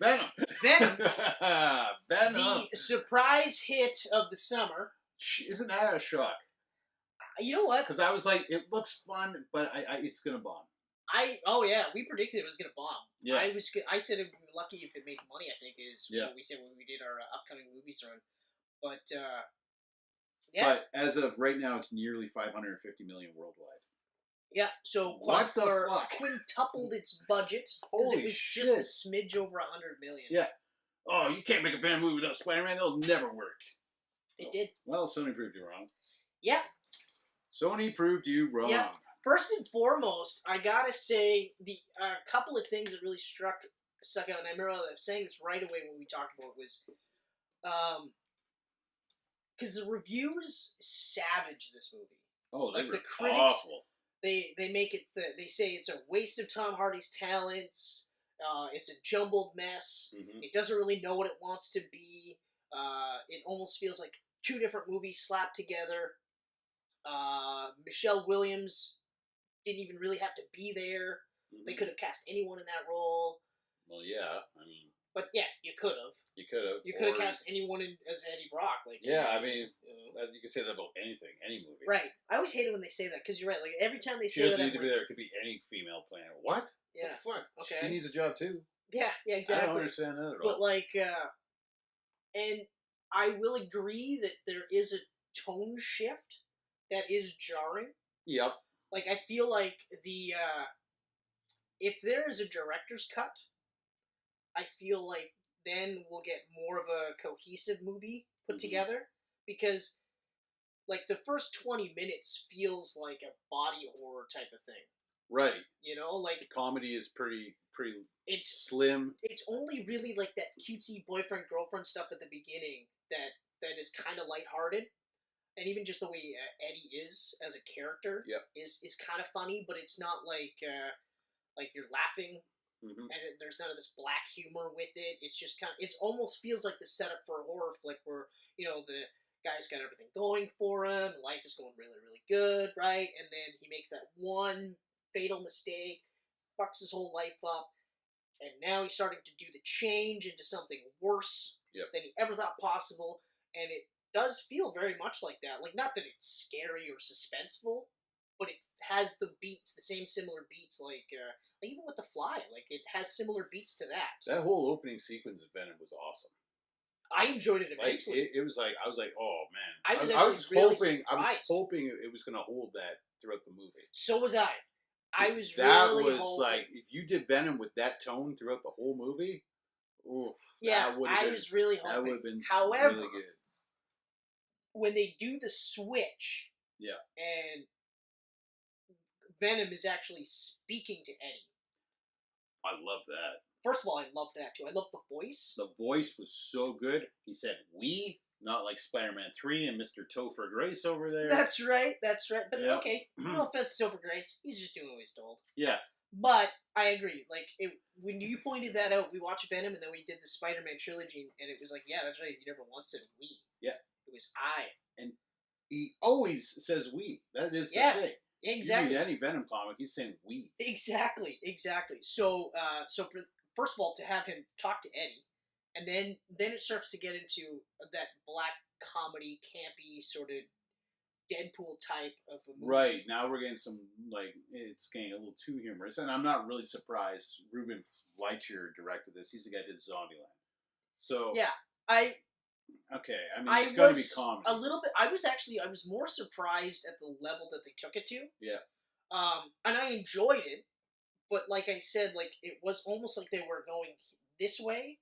Venom. Venom. Venom. The surprise hit of the summer. Isn't that a shock? You know what? Because I was like, it looks fun, but it's gonna bomb. We predicted it was gonna bomb. Yeah. I said it would be lucky if it made money. I think is what we said when we did our upcoming movies run. But yeah. But as of right now, it's nearly 550 million worldwide. Yeah. So what the fuck? Quintupled its budget because it was shit. just a smidge over 100 million. Yeah. Oh, you can't make a Venom movie without Spider-Man. They'll never work. It did. Well, Sony proved you wrong. Yeah. Sony proved you wrong. Yeah. First and foremost, I gotta say the couple of things that really stuck out, and I remember saying this right away when we talked about it, was because the reviews savage this movie. Oh, they like were the critics, awful. They make it. They say it's a waste of Tom Hardy's talents. It's a jumbled mess. Mm-hmm. It doesn't really know what it wants to be. It almost feels like two different movies slapped together. Michelle Williams didn't even really have to be there. Mm-hmm. They could have cast anyone in that role. Well, yeah, I mean... But yeah, you could have. You could have. You could have cast anyone as Eddie Brock. Like, yeah, I mean, you can say that about anything, any movie. Right. I always hate it when they say that, because you're right. Like, every time they say that... She that... doesn't need to be there. It could be any female player. What? Yeah. What the fuck? Okay. She needs a job, too. Yeah, exactly. I don't understand that at all. But, like, and I will agree that there is a tone shift that is jarring. Yep. Like, I feel like the, if there is a director's cut, I feel like then we'll get more of a cohesive movie put together. Because, like, the first 20 minutes feels like a body horror type of thing. Right. You know, like... The comedy is pretty it's slim. It's only really, like, that cutesy boyfriend-girlfriend stuff at the beginning that is kind of lighthearted. And even just the way Eddie is as a character is kind of funny, but it's not like you're laughing, and there's none of this black humor with it. It's just it almost feels like the setup for a horror flick where, you know, the guy's got everything going for him, life is going really, really good, right? And then he makes that one fatal mistake, fucks his whole life up, and now he's starting to do the change into something worse than he ever thought possible, and it does feel very much like that. Like, not that it's scary or suspenseful, but it has the beats, the same similar beats, like even with The Fly, like, it has similar beats to that. That whole opening sequence of Venom was awesome. I enjoyed it immensely. Like, it was like, I was like, oh man. I was hoping it was going to hold that throughout the movie. So was I. I was that really was hoping. Like, if you did Venom with that tone throughout the whole movie, oof. Yeah, was really hoping. That would have been However, really good. When they do the switch, and Venom is actually speaking to Eddie. I love that. First of all, I love that too. I love the voice. The voice was so good. He said "we," not like Spider-Man 3 and Mr. Topher Grace over there. That's right. But okay, no offense to Topher Grace. He's just doing what he's told. Yeah. But I agree. Like, when you pointed that out, we watched Venom, and then we did the Spider-Man trilogy, and it was like, yeah, that's right. He never once said "we." Yeah. It was "I." And he always says "we." That is the thing. Exactly. You read any Venom comic, he's saying "we." Exactly. So, for first of all, to have him talk to Eddie, and then it starts to get into that black comedy, campy sort of Deadpool type of a movie. Right. Now we're getting some, like, it's getting a little too humorous, and I'm not really surprised. Ruben Fleischer directed this. He's the guy that did Zombieland. So yeah, okay, I mean, it's going to be comedy. A little bit. I was more surprised at the level that they took it to. Yeah. And I enjoyed it, but like I said, like, it was almost like they were going this way,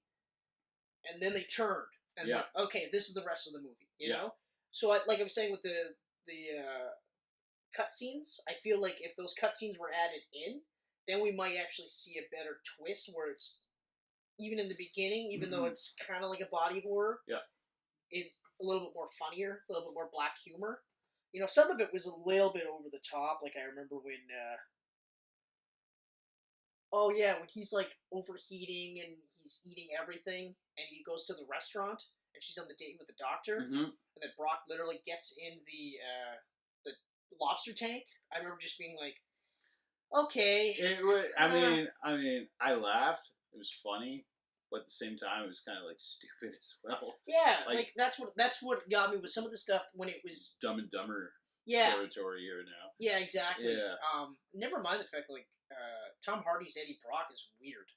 and then they turned, and like, okay, this is the rest of the movie, you know? So, like I was saying with the cutscenes, I feel like if those cutscenes were added in, then we might actually see a better twist where it's, even in the beginning, even though it's kind of like a body horror, it's a little bit more funnier, a little bit more black humor. You know, some of it was a little bit over the top. Like, I remember when, when he's, like, overheating and he's eating everything, and he goes to the restaurant, and she's on the date with the doctor, and then Brock literally gets in the lobster tank. I remember just being like, okay. I mean, I laughed. It was funny. but at the same time, it was kind of like stupid as well. Yeah, like that's what got me with some of the stuff when it was Dumb and Dumber yeah territory here now. Yeah, exactly. Yeah. Never mind the fact that, like, Tom Hardy's Eddie Brock is weird.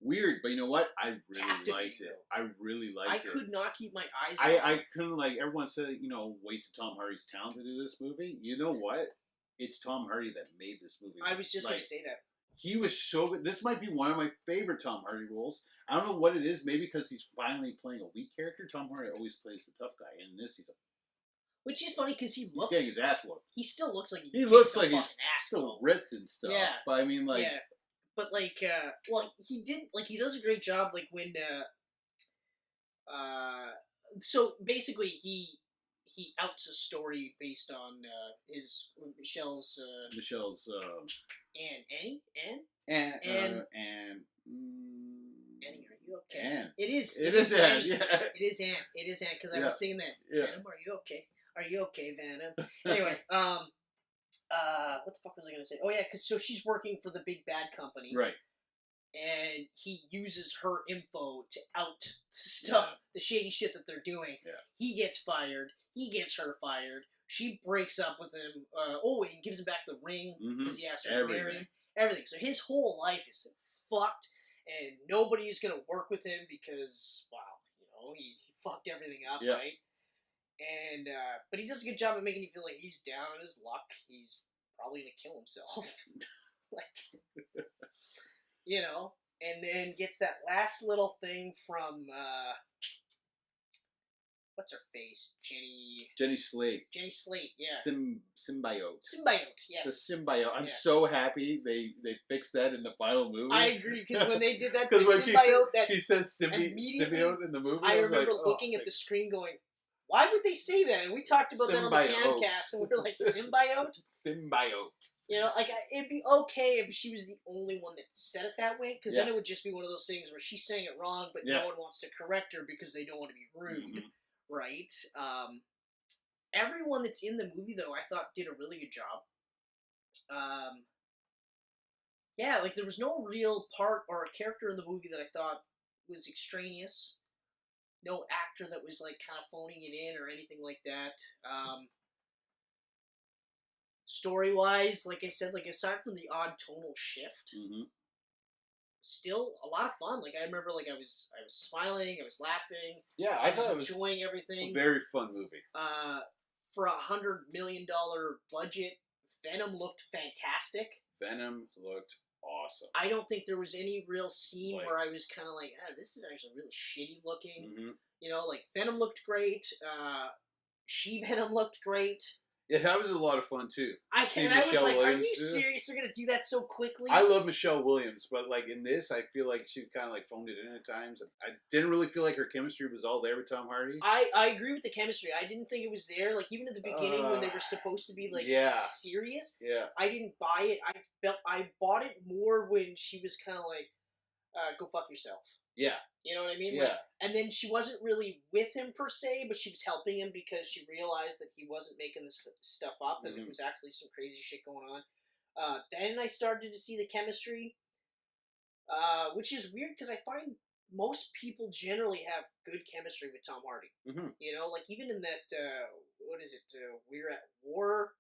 Weird, but you know what? I really liked it. I really liked it. I could not keep my eyes on it. I couldn't, like, everyone said, you know, wasted Tom Hardy's talent to do this movie. You know what? It's Tom Hardy that made this movie. I was just going to say that. He was so good. This might be one of my favorite Tom Hardy roles. I don't know what it is. Maybe because he's finally playing a weak character. Tom Hardy always plays the tough guy. And in this, which is funny because he's getting his ass whooped. He still looks like he looks like he's still ripped and stuff. Yeah. But I mean, like... Yeah. But, like, well, he does a great job, like, when, so, basically, he outs a story based on, Michelle's, Annie? Annie, are you okay? Anne. It is Anne, yeah. It is Anne, because I was singing that. Yeah. Venom, are you okay? Are you okay, Venom? Anyway, what the fuck was I gonna say? Oh yeah, so she's working for the big bad company, right? And he uses her info to out stuff, the shady shit that they're doing. Yeah. He gets fired. He gets her fired. She breaks up with him. And gives him back the ring because he asked her to marry him. Everything. So his whole life is fucked, and nobody's gonna work with him because, wow, you know, he fucked everything up, right? And, but he does a good job of making you feel like he's down on his luck. He's probably gonna kill himself. Like, you know, and then gets that last little thing from, what's her face? Jenny Slate, yeah. Symbiote, yes. The symbiote. I'm so happy they fixed that in the final movie. I agree, because when they did that, the symbiote, she says symbiote in the movie. I remember looking at the screen going, why would they say that? And we talked about that on the Camcast, and we were like, symbiote? Symbiote. You know, like, it'd be okay if she was the only one that said it that way, because then it would just be one of those things where she's saying it wrong, but no one wants to correct her because they don't want to be rude, right? Everyone that's in the movie, though, I thought did a really good job. Yeah, like, there was no real part or a character in the movie that I thought was extraneous. No actor that was, like, kind of phoning it in or anything like that. Story-wise, like I said, like, aside from the odd tonal shift, still a lot of fun. Like, I remember, like, I was smiling, I was laughing. Yeah, I thought it was enjoying everything. A very fun movie. For $100 million budget, Venom looked fantastic. Venom looked awesome. I don't think there was any real scene where I was kind of like, this is actually really shitty looking. You know, like, Venom looked great. She-Venom looked great. Yeah, that was a lot of fun, too. I was like, Williams, are you serious? They're going to do that so quickly? I love Michelle Williams, but, like, in this, I feel like she kind of, like, phoned it in at times. I didn't really feel like her chemistry was all there with Tom Hardy. I agree with the chemistry. I didn't think it was there. Like, even at the beginning when they were supposed to be, like, serious, I didn't buy it. I bought it more when she was kind of like, go fuck yourself. Yeah. You know what I mean? Yeah. Like, and then she wasn't really with him per se, but she was helping him because she realized that he wasn't making this stuff up and there was actually some crazy shit going on. Then I started to see the chemistry, which is weird because I find most people generally have good chemistry with Tom Hardy. You know, like even in that, what is it, We're at War,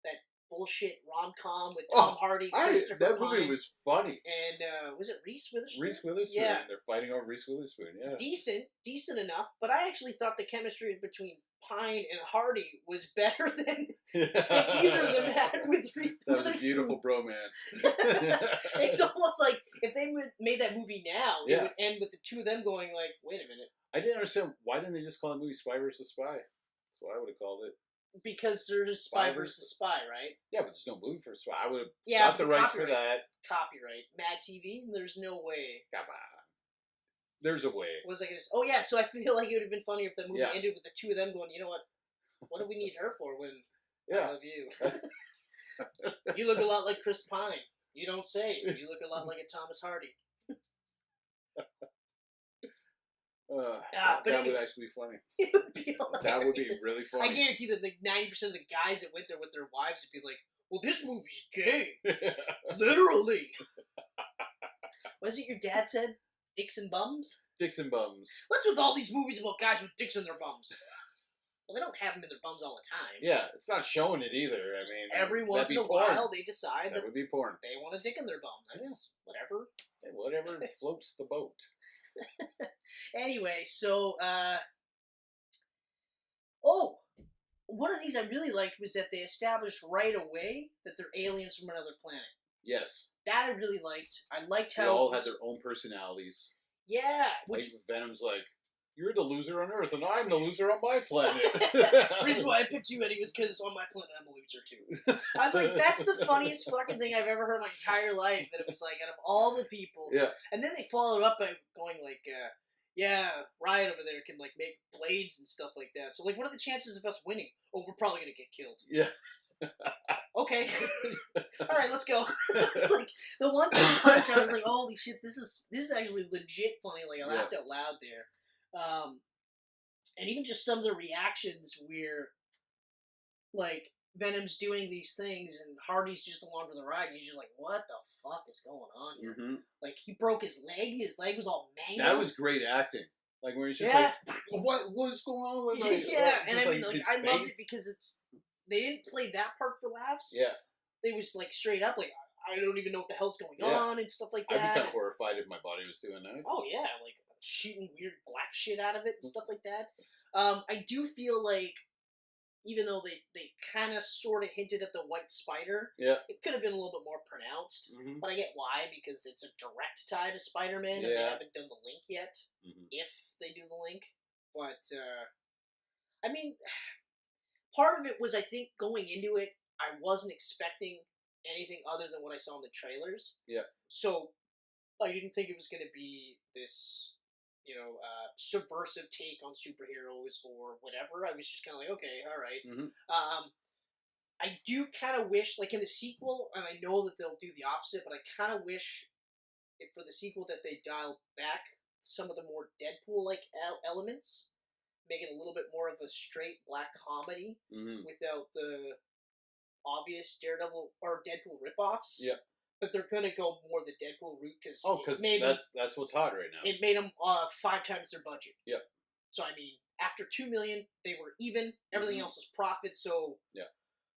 that bullshit rom-com with Tom Hardy, Christopher that Pine. movie was funny. And, was it Reese Witherspoon? Reese Witherspoon. Yeah. They're fighting over Reese Witherspoon, yeah. Decent enough, but I actually thought the chemistry between Pine and Hardy was better than either of them had with Reese Witherspoon. That was a beautiful bromance. It's almost like if they made that movie now, it would end with the two of them going like, wait a minute. I didn't understand, why didn't they just call the movie Spy vs. Spy? That's what I would have called it. Because there's Spy versus Spy, right? Yeah, but there's no movie for Spy. I would have got the rights for that. Copyright. Mad TV? There's no way. Come on. There's a way. What was I going to say? Oh, yeah, so I feel like it would have been funnier if the movie ended with the two of them going, you know what do we need her for when I love you? You look a lot like Chris Pine. You don't say. You look a lot like a Thomas Hardy. That would actually be funny. It would be hilarious. That would be really funny. I guarantee that 90% of the guys that went there with their wives would be like, well, this movie's gay. Literally. Was it your dad said? Dicks and bums? Dicks and bums. What's with all these movies about guys with dicks in their bums? Well, they don't have them in their bums all the time. Yeah, it's not showing it either. I mean, every once in a while they decide that would be porn. They want a dick in their bum. That's whatever. Yeah, whatever floats the boat. Anyway, so one of the things I really liked was that they established right away that they're aliens from another planet. Yes. That I really liked. I liked how they all had their own personalities. Yeah. Which Venom's like, you're the loser on Earth, and I'm the loser on my planet. The reason why I picked you, Eddie, was because on my planet I'm a loser too. I was like, that's the funniest fucking thing I've ever heard in my entire life. That it was like, out of all the people. Yeah. And then they followed up by going like, yeah, Riot over there can like make blades and stuff like that. So like, what are the chances of us winning? Oh, we're probably gonna get killed. Yeah. Okay. All right, let's go. It's like the one punch. I was like, holy shit, this is actually legit funny. Like I laughed out loud there. And even just some of the reactions where, like, Venom's doing these things and Hardy's just along for the ride. He's just like, what the fuck is going on here? Mm-hmm. Like, he broke his leg. His leg was all mangled. That was great acting. Like, where he's just like, what's going on with my... Yeah, and I mean, like, I love it because they didn't play that part for laughs. Yeah. They was, like, straight up, like, I don't even know what the hell's going on and stuff like that. I'd be kind of horrified if my body was doing that. Oh, yeah, like, shooting weird black shit out of it and stuff like that. I do feel like, even though they kind of sort of hinted at the white spider, it could have been a little bit more pronounced. Mm-hmm. But I get why, because it's a direct tie to Spider-Man, and they haven't done the link yet, if they do the link. But, I mean, part of it was, I think, going into it, I wasn't expecting anything other than what I saw in the trailers. Yeah. So, I didn't think it was going to be this... subversive take on superheroes or whatever. I was just kind of like, okay, all right. Mm-hmm. I do kind of wish, like in the sequel, and I know that they'll do the opposite, but I kind of wish for the sequel that they dialed back some of the more Deadpool-like elements, make it a little bit more of a straight black comedy without the obvious Daredevil or Deadpool ripoffs. Yeah. But they're gonna go more the Deadpool route because that's what's hot right now. It made them 5 times their budget. Yep. So I mean, after $2 million, they were even. Everything else was profit. So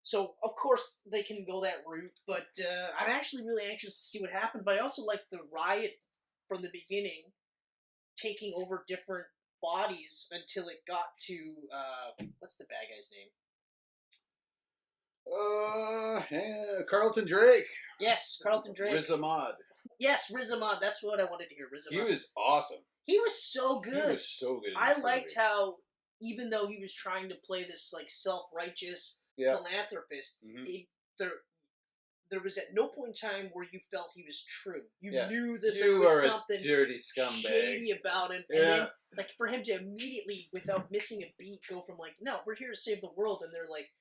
So of course they can go that route. But I'm actually really anxious to see what happened. But I also like the Riot from the beginning, taking over different bodies until it got to what's the bad guy's name? Carlton Drake. Yes, Carlton Drake. Riz Ahmed. Yes, Riz Ahmed. That's what I wanted to hear. Riz Ahmed. He was awesome. He was so good. He was so good. I liked how, even though he was trying to play this like self-righteous philanthropist, there was at no point in time where you felt he was true. You knew that there was something dirty scumbag shady about him. And then, like, for him to immediately, without missing a beat, go from like, no, we're here to save the world, and they're like,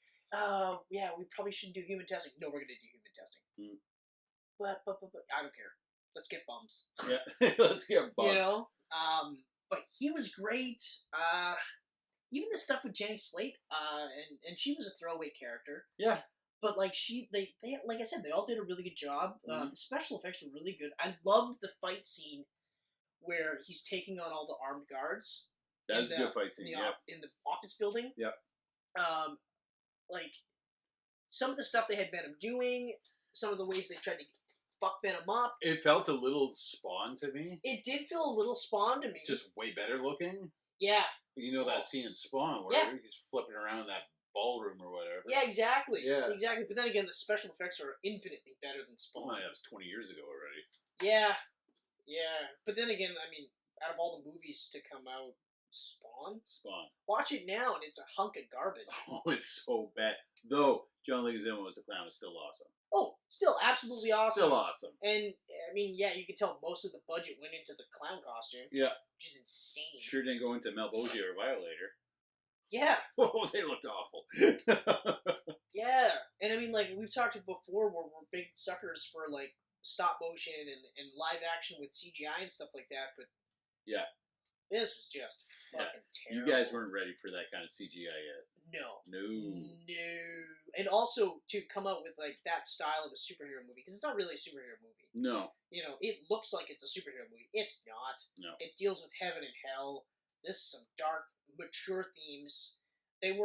yeah, we probably shouldn't do human testing. No, we're going to do human testing. But, I don't care. Let's get bums. Yeah, let's get bums. You know? But he was great. Even the stuff with Jenny Slate, and she was a throwaway character. Yeah. But, like, they like I said, they all did a really good job. The special effects were really good. I loved the fight scene where he's taking on all the armed guards. That was a good fight scene, in the office building. Yep. Like, some of the stuff they had Venom doing, some of the ways they tried to fuck Venom up. It felt a little Spawn to me. It did feel a little Spawn to me. Just way better looking. Yeah. You know that scene in Spawn where he's flipping around in that ballroom or whatever. Yeah, exactly. Yeah. Exactly. But then again, the special effects are infinitely better than Spawn. Oh, that was 20 years ago already. Yeah. Yeah. But then again, I mean, out of all the movies to come out, Spawn? Watch it now, and it's a hunk of garbage. Oh, it's so bad. Though, John Leguizamo as a clown is still awesome. Oh, still absolutely awesome. Still awesome. And, I mean, yeah, you can tell most of the budget went into the clown costume. Yeah. Which is insane. Sure didn't go into Malbogia or Violator. Yeah. Oh, they looked awful. Yeah. And, I mean, like, we've talked before where we're big suckers for, like, stop motion and live action with CGI and stuff like that, but... Yeah. This was just fucking terrible. You guys weren't ready for that kind of CGI yet. No. No. And also to come out with like that style of a superhero movie, because it's not really a superhero movie. No. You know, it looks like it's a superhero movie. It's not. No. It deals with heaven and hell. This is some dark, mature themes. They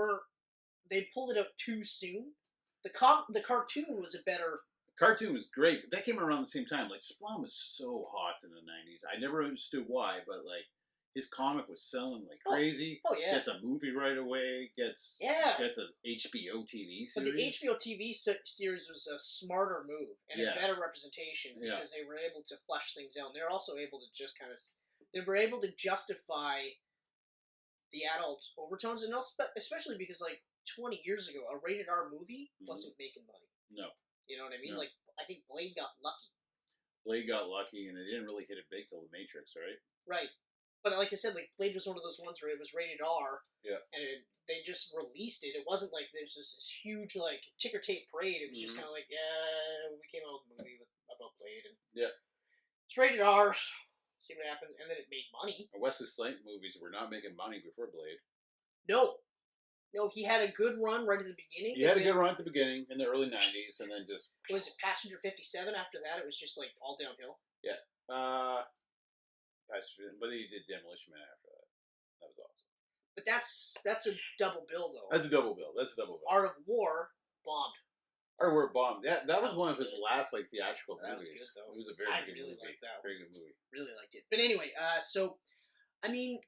pulled it out too soon. The cartoon was a better. The cartoon was great, but that came around the same time. Like, Spawn was so hot in the 90s. I never understood why, but like, his comic was selling like crazy. Oh yeah. Gets a movie right away. Gets an HBO TV series. But the HBO TV series was a smarter move and a better representation because they were able to flesh things out. And they were also able to just kind of justify the adult overtones, and also, especially because like 20 years ago, a rated R movie wasn't making money. No. You know what I mean? No. Like, I think Blade got lucky. Blade got lucky, and it didn't really hit it big till The Matrix, right? Right. But like I said, like Blade was one of those ones where it was rated R, and they just released it. It wasn't like there was this huge like ticker tape parade. It was just kind of like, we came out with a movie about Blade, and it's rated R. See what happens, and then it made money. Wesley Snipes movies were not making money before Blade. No, he had a good run right at the beginning. He had a good run at the beginning in the early 90s, and then just... Was it Passenger 57 after that? It was just like all downhill? Yeah. But he did Demolition Man after that. That was awesome. But that's a double bill, though. That's a double bill. Art of War bombed. Art of War bombed. That was one of his last like theatrical movies. That was good, though. It was a very good really movie. Liked that very good movie. Really liked it. But anyway, so I mean,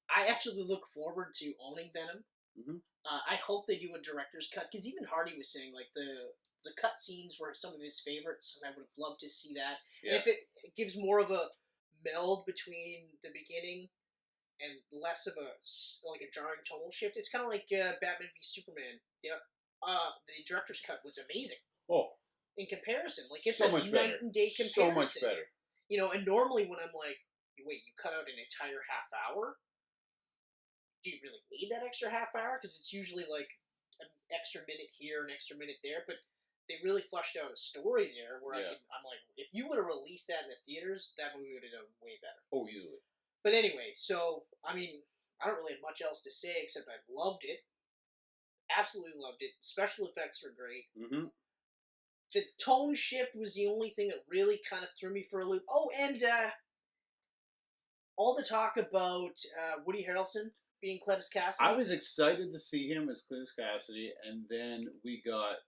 I actually look forward to owning Venom. Mm-hmm. I hope they do a director's cut, because even Hardy was saying like the cut scenes were some of his favorites, and I would have loved to see that. Yeah. And if it gives more of a meld between the beginning and less of a jarring tonal shift, it's kind of like Batman v Superman. Yeah, the director's cut was amazing. Oh, in comparison, like it's so a night and day comparison. So much better. You know, and normally when I'm like, wait, you cut out an entire half hour? Do you really need that extra half hour? Because it's usually like an extra minute here, an extra minute there, but they really fleshed out a story there where I'm like, if you would have released that in the theaters, that movie would have done way better. Oh, easily. But anyway, so, I mean, I don't really have much else to say except I loved it. Absolutely loved it. Special effects were great. Mm-hmm. The tone shift was the only thing that really kind of threw me for a loop. Oh, and all the talk about Woody Harrelson being Cletus Cassidy. I was excited to see him as Cletus Cassidy, and then we got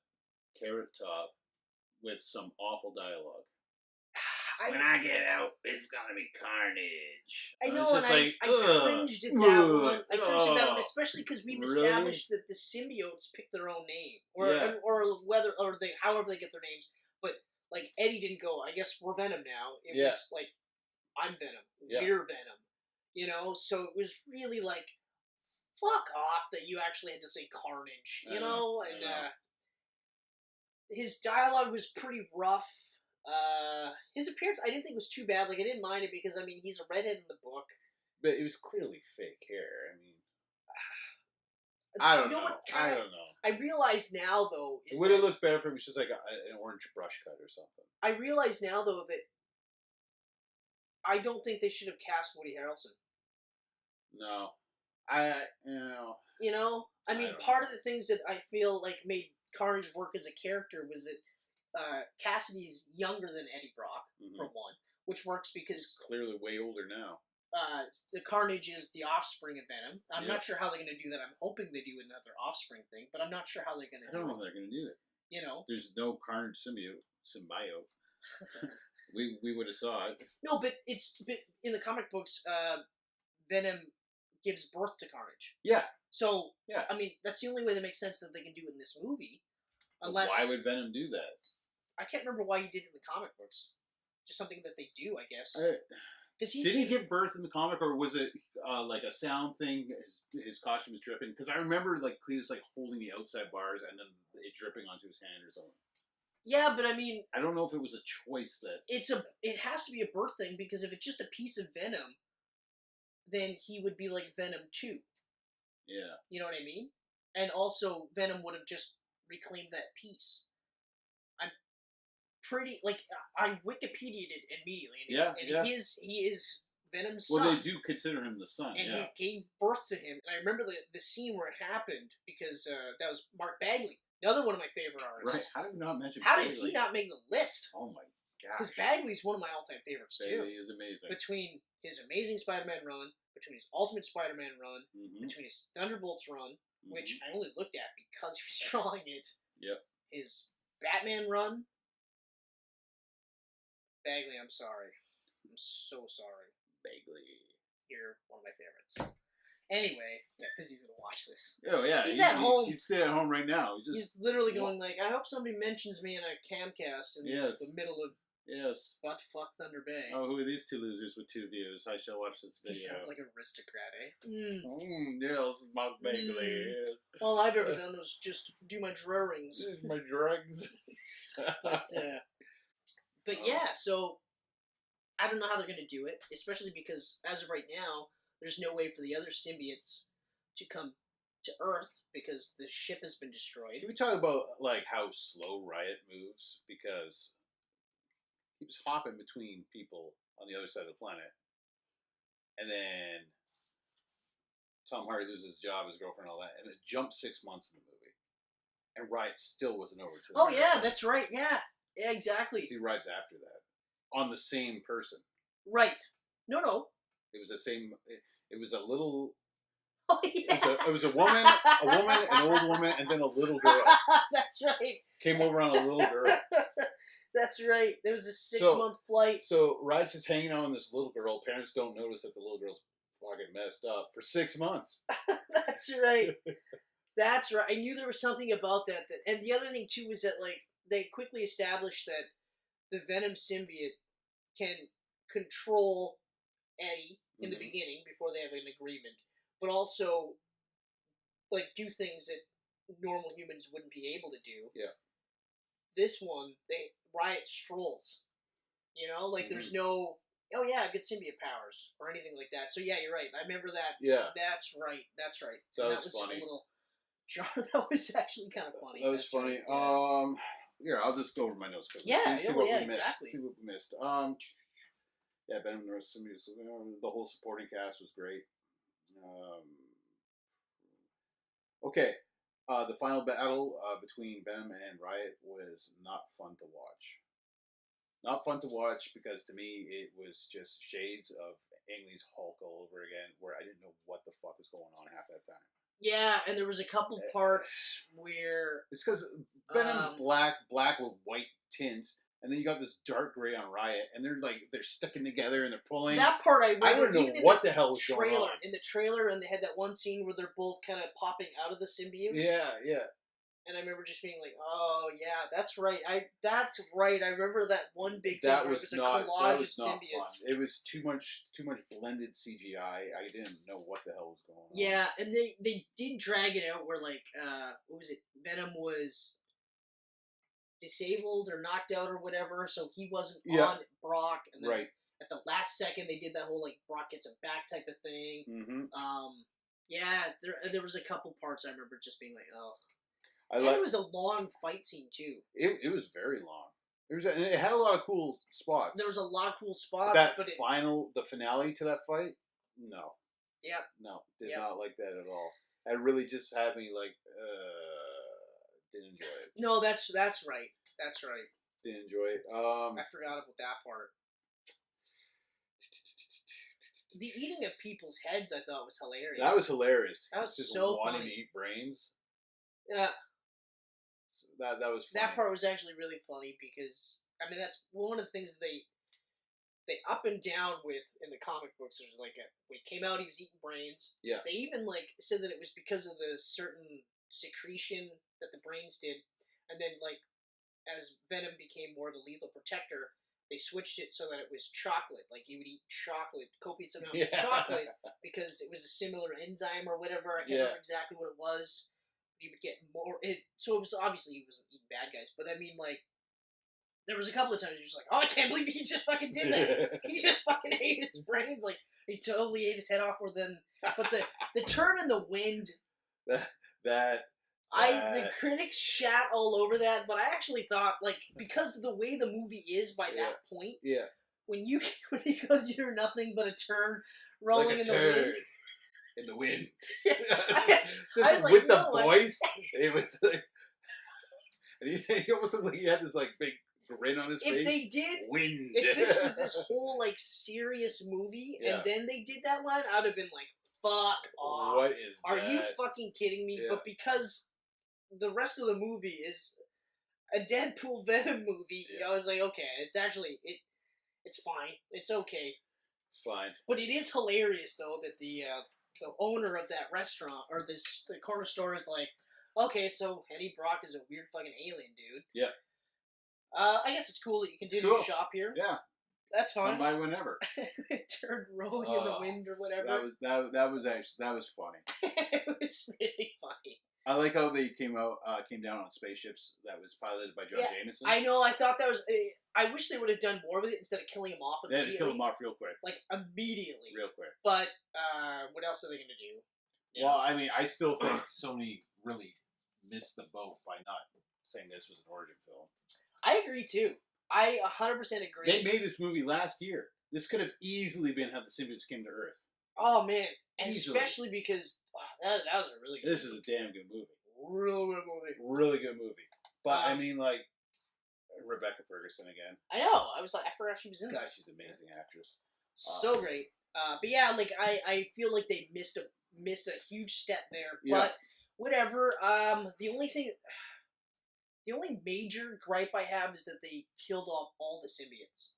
Carrot Top with some awful dialogue. When I get out, it's gonna be carnage. I know, and I cringed at that one. I cringed at that one, especially because we've established that the symbiotes pick their own name, or however they get their names. But like Eddie didn't go, I guess we're Venom now. It was like, I'm Venom, we're Venom. You know, so it was really like, fuck off that you actually had to say carnage. You know, and his dialogue was pretty rough. His appearance, I didn't think was too bad. Like, I didn't mind it because, I mean, he's a redhead in the book. But it was clearly fake hair. I mean, I don't know. I don't know. I realize now, though, would it look better if it was just like an orange brush cut or something? I realize now, though, that I don't think they should have cast Woody Harrelson. No. You know? I mean, part of the things that I feel like made Carnage work as a character was that Cassidy's younger than Eddie Brock, for one, which works because... He's clearly way older now. The Carnage is the offspring of Venom. I'm not sure how they're going to do that. I'm hoping they do another offspring thing, but I'm not sure how they're going to do it. I don't know if they're going to do it. You know? There's no Carnage symbiote. we would have saw it. No, but in the comic books, Venom gives birth to Carnage. Yeah. So, I mean, that's the only way that makes sense that they can do it in this movie. Unless... Why would Venom do that? I can't remember why he did it in the comic books. Just something that they do, I guess. Did he give birth in the comic, or was it like a sound thing? His costume was dripping? Because I remember like Cletus like holding the outside bars and then it dripping onto his hand or something. Yeah, but I mean, I don't know if it was a choice that it has to be a birth thing, because if it's just a piece of Venom, then he would be like Venom 2. Yeah. You know what I mean? And also Venom would have just reclaimed that piece. I Wikipedia'd it immediately. And he is Venom's son. Well, they do consider him the son, and yeah. he gave birth to him. And I remember the scene where it happened because that was Mark Bagley, another one of my favorite artists. Right? How did we not mention? How Bagley? did he not make the list? Oh my gosh! Because Bagley's one of my all-time favorites too. Bagley is amazing. Between his Amazing Spider-Man run, between his Ultimate Spider-Man run, between his Thunderbolts run, which I only looked at because he was drawing it. Yep. His Batman run. Bagley, I'm sorry. I'm so sorry. Bagley. You're one of my favorites. Anyway, yeah, because he's going to watch this. Oh, yeah. He's at home. He's sitting at home right now. He's literally going like, I hope somebody mentions me in a camcast in the middle of what fuck Thunder Bay. Oh, who are these two losers with 2 views? I shall watch this video. He sounds like an aristocrat, eh? Yeah, this is Mark Bagley. All I've ever done was just do my drawings. My drugs. But yeah, so I don't know how they're going to do it, especially because as of right now, there's no way for the other symbiotes to come to Earth because the ship has been destroyed. Can we talk about like how slow Riot moves? Because he was hopping between people on the other side of the planet, and then Tom Hardy loses his job, his girlfriend, all that, and it jumped 6 months in the movie, and Riot still wasn't over to. Oh yeah, that's right. Yeah, exactly. He arrives after that on the same person. Right. No. It was the same. It was a little. Oh yeah. It was a woman, an old woman, and then a little girl. That's right. Came over on a little girl. That's right. There was a 6-month flight. So Riot's just hanging out on this little girl. Parents don't notice that the little girl's fucking messed up for 6 months. That's right. That's right. I knew there was something about that. And the other thing too is that like they quickly established that the Venom symbiote can control Eddie in the beginning before they have an agreement, but also like do things that normal humans wouldn't be able to do. Yeah. This one, Riot strolls. You know, like there's no, oh yeah, I've got symbiote powers or anything like that. So yeah, you're right. I remember that. Yeah. That's right. So that was funny. A little that was actually kind of funny. That was funny. Right. Here, I'll just go over my notes quickly. Yeah, see what we missed. Exactly. See what we missed. Yeah, Venom, the whole supporting cast was great. Okay. The final battle between Venom and Riot was not fun to watch. Not fun to watch because to me it was just shades of Ang Lee's Hulk all over again, where I didn't know what the fuck was going on half that time. Yeah, and there was a couple parts where it's because Venom's black with white tints, and then you got this dark gray on Riot, and they're sticking together and they're pulling. That part I don't know what the hell was going on. In the trailer, and they had that one scene where they're both kind of popping out of the symbiote. Yeah. And I remember just being like, "Oh yeah, that's right. That's right. I remember that one big thing where it was a collage of symbiotes. It was too much blended CGI. I didn't know what the hell was going on. Yeah, and they did drag it out where like what was it? Venom was disabled or knocked out or whatever, so he wasn't on Brock. And then at the last second, they did that whole like Brock gets him back type of thing. Yeah, there was a couple parts I remember just being like, oh. It was a long fight scene too. It was very long. It had a lot of cool spots. There was a lot of cool spots. But the finale to that fight, no. Yeah. No, did not like that at all. It really just had me like, didn't enjoy it. No, that's right. That's right. Didn't enjoy it. I forgot about that part. The eating of people's heads, I thought was hilarious. That was hilarious. That was just so wanting funny. to eat brains. Yeah. That was funny. That part was actually really funny because I mean that's one of the things they up and down with in the comic books. There's like when he came out, he was eating brains. Yeah. They even like said that it was because of the certain secretion that the brains did, and then like as Venom became more of a lethal protector, they switched it so that it was chocolate. Like he would eat chocolate, copious amounts of chocolate because it was a similar enzyme or whatever. I can't remember exactly what it was. He would get more. So it was obviously he wasn't eating bad guys, but I mean, like, there was a couple of times you're just like, oh, I can't believe he just fucking did that. He just fucking ate his brains. Like, he totally ate his head off. But the turn in the wind. The critics shat all over that, but I actually thought, like, because of the way the movie is by that point, when he goes, "You're nothing but a turd rolling like a in the turd wind." In the wind. Yeah. Just I was like, with you the know what? voice, it was like, and he almost looked like he had this like big grin on his face. If they did, wind. if this was this whole like serious movie, Yeah. and then they did that line, I'd have been like, "Fuck off! What is Are that? you fucking kidding me?" Yeah. But because the rest of the movie is a Deadpool Venom movie, Yeah. I was like, okay, it's actually it's fine, it's okay. It's fine. But it is hilarious though that the owner of that restaurant or the corner store is like, okay, so Eddie Brock is a weird fucking alien dude. Yeah. I guess it's cool that you continue to shop here. Yeah. That's fine. Come by whenever. Turd rolling in the wind or whatever. That was funny. It was really funny. I like how they came down on spaceships that was piloted by John Jameson. I know. I thought that was. I wish they would have done more with it instead of killing him off immediately. They had to kill him off real quick. Like immediately. Real quick. But what else are they going to do? Yeah. Well, I mean, I still think Sony really missed the boat by not saying this was an origin film. I agree too. I 100% agree. They made this movie last year. This could have easily been how the symbiotes came to Earth. Oh man, and easily. especially because that was a really good This is a damn good movie. Real good movie. Really good movie. But I mean, like Rebecca Ferguson again. I know. I was like, I forgot she was in God, that. she's an amazing actress. So great. But yeah, like I feel like they missed a huge step there. Yeah. But whatever. The only major gripe I have is that they killed off all the symbiotes.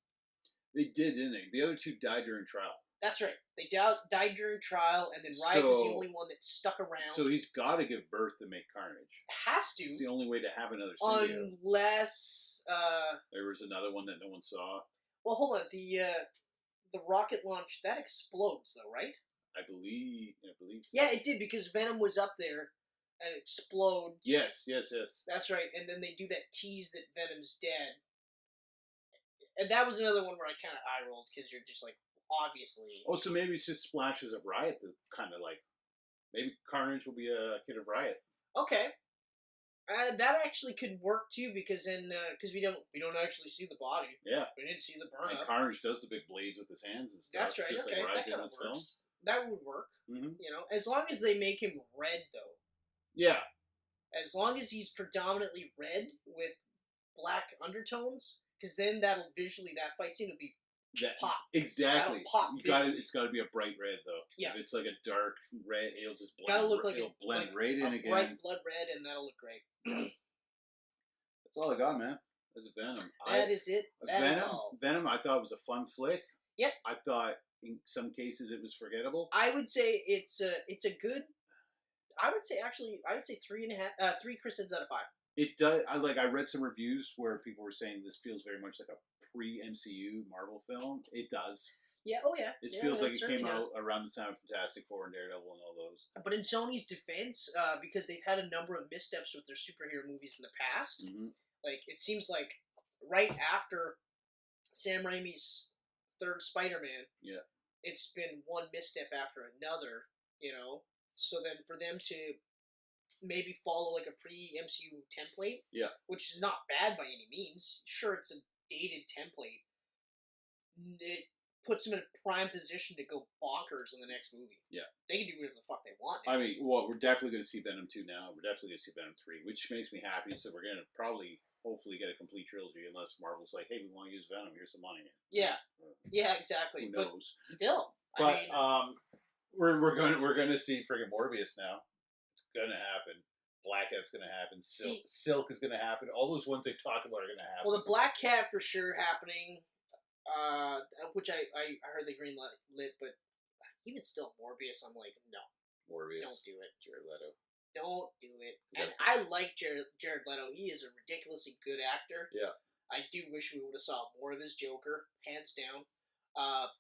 They did, didn't they? The other two died during trial. That's right. They died during trial, and then Riot was the only one that stuck around. So he's got to give birth to make Carnage. Has to. It's the only way to have another symbiote. Unless there was another one that no one saw. Well, hold on. The rocket launch that explodes, though, right? I believe so. Yeah, it did because Venom was up there and explodes. Yes. That's right. And then they do that tease that Venom's dead. And that was another one where I kind of eye rolled because you're just like, obviously. Oh, so maybe it's just splashes of Riot that kind of like, maybe Carnage will be a kid of Riot. Okay. That actually could work too because we don't actually see the body. Yeah. We didn't see the burn and up. Carnage does the big blades with his hands and stuff. That's right. Just okay, like Riot that kind of did in works. That would work. Mm-hmm. You know, as long as they make him red though. Yeah. As long as he's predominantly red with black undertones, because then that fight scene will be pop. Exactly. Pop. It's got to be a bright red though. Yeah. If it's like a dark red, it'll just blend. Gotta look like it'll blend right in again. Bright blood red, and that'll look great. That's all I got, man. That's Venom. That is it. That is all. Venom. I thought it was a fun flick. Yep. I thought in some cases it was forgettable. I would say it's a good. I would say 3.5, 3 Chris out of 5. It does. I read some reviews where people were saying this feels very much like a pre-MCU Marvel film. It does. Yeah. Oh yeah. It feels like it came out around the time of Fantastic Four and Daredevil and all those. But in Sony's defense, because they've had a number of missteps with their superhero movies in the past, like it seems like right after Sam Raimi's third Spider-Man, it's been one misstep after another. You know, so then for them to maybe follow like a pre-MCU template, which is not bad by any means. Sure, it's a dated template. It puts them in a prime position to go bonkers in the next movie. Yeah. They can do whatever the fuck they want. I mean, well, we're definitely going to see Venom 2 now. We're definitely going to see Venom 3, which makes me happy. So we're going to hopefully get a complete trilogy unless Marvel's like, hey, we want to use Venom. Here's some money. Yeah. Yeah, exactly. Who knows? But still. But we're going to see friggin' Morbius now. It's going to happen. Black Cat's going to happen. Silk is going to happen. All those ones they talk about are going to happen. Well, the Black Cat for sure happening. Which I heard the green lit, but even still, Morbius, I'm like, no. Morbius. Don't do it. Jared Leto. Don't do it. And I like Jared Leto. He is a ridiculously good actor. Yeah. I do wish we would have saw more of his Joker, hands down.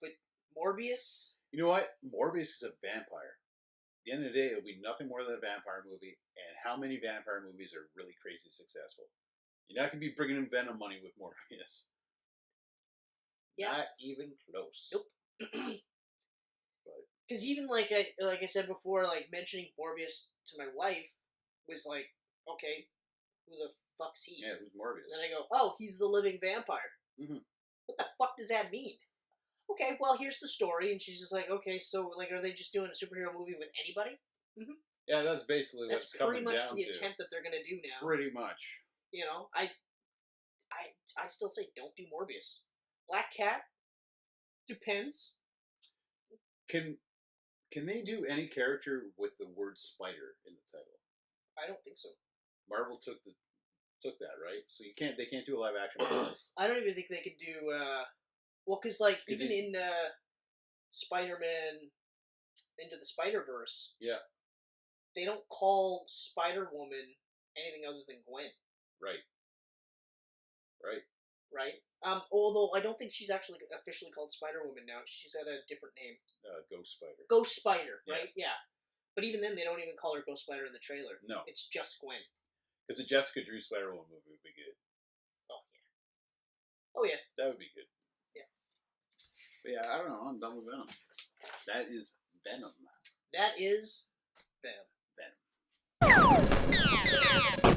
But Morbius... You know what? Morbius is a vampire. At the end of the day, it'll be nothing more than a vampire movie. And how many vampire movies are really crazy successful? You're not going to be bringing in Venom money with Morbius. Yeah. Not even close. Nope. Because even like I said before, like mentioning Morbius to my wife was like, okay, who the fuck's he? Yeah, who's Morbius? And then I go, oh, he's the living vampire. Mm-hmm. What the fuck does that mean? Okay, well, here's the story, and she's just like, okay, so, like, are they just doing a superhero movie with anybody? Mm-hmm. Yeah, that's basically what's coming down to. That's pretty much the attempt that they're going to do now. Pretty much. You know, I still say don't do Morbius. Black Cat? Depends. Can they do any character with the word spider in the title? I don't think so. Marvel took that, right? So they can't do a live action Marvels. I don't even think they could do well, because like even in Spider-Man Into the Spider-Verse, yeah, they don't call Spider-Woman anything other than Gwen. Right. Although I don't think she's actually officially called Spider-Woman now. She's got a different name. Ghost Spider. Ghost Spider, right? Yeah. But even then, they don't even call her Ghost Spider in the trailer. No. It's just Gwen. Because the Jessica Drew Spider-Woman movie would be good. Oh, yeah. That would be good. Yeah. But yeah, I don't know. I'm done with Venom. That is Venom. That is Venom. Venom.